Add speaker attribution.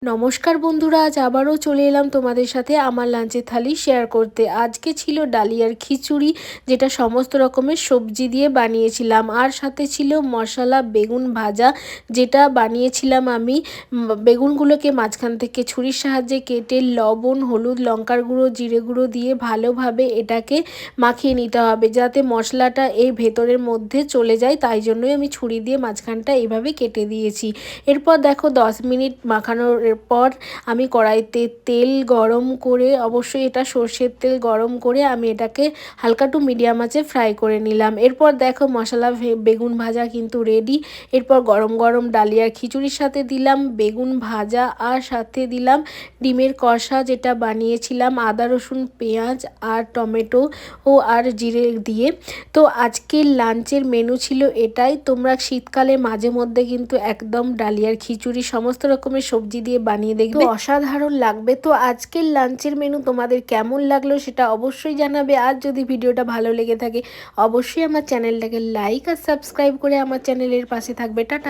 Speaker 1: নমস্কার বন্ধুরা, আজ আবারও চলে এলাম তোমাদের সাথে আমার লাঞ্চের থালি শেয়ার করতে। আজকে ছিল ডালিয়ার খিচুড়ি, যেটা সমস্ত রকমের সবজি দিয়ে বানিয়েছিলাম। আর সাথে ছিল মশলা বেগুন ভাজা, যেটা বানিয়েছিলাম আমি। বেগুনগুলোকে মাঝখান থেকে ছুরির সাহায্যে কেটে লবণ, হলুদ, লঙ্কার গুঁড়ো, জিরে গুঁড়ো দিয়ে ভালোভাবে এটাকে মাখিয়ে নিতে হবে, যাতে মশলাটা এই ভেতরের মধ্যে চলে যায়। তাই জন্যই আমি ছুরি দিয়ে মাঝখানটা এইভাবে কেটে দিয়েছি। এরপর দেখো 10 মিনিট মাখানোর পর আমি কড়াইতে তেল গরম করে, অবশ্যই এটা সর্ষের তেল গরম করে আমি এটাকে হালকা টু মিডিয়াম আঁচে ফ্রাই করে নিলাম। এরপর দেখো মশলা বেগুন ভাজা কিন্তু রেডি। এরপর গরম গরম ডালিয়ার খিচুড়ির সাথে দিলাম বেগুন ভাজা, আর সাথে দিলাম ডিমের কষা, যেটা বানিয়েছিলাম আদা রসুন পেঁয়াজ আর টমেটো আর জিরে দিয়ে। তো আজকের লাঞ্চের মেনু ছিল এটাই। তোমরা শীতকালে মাঝে মধ্যে কিন্তু একদম ডালিয়ার খিচুড়ি সমস্ত রকমের সবজি দিয়ে বানিয়ে দেখবে, অসাধারণ লাগবে। তো আজকের লাঞ্চের মেনু তোমাদের কেমন লাগলো সেটা অবশ্যই জানাবে। আর যদি ভিডিওটা ভালো লেগে থাকে অবশ্যই আমার চ্যানেলটাকে লাইক আর সাবস্ক্রাইব করে আমার চ্যানেলের পাশে থাকবে। টাটা।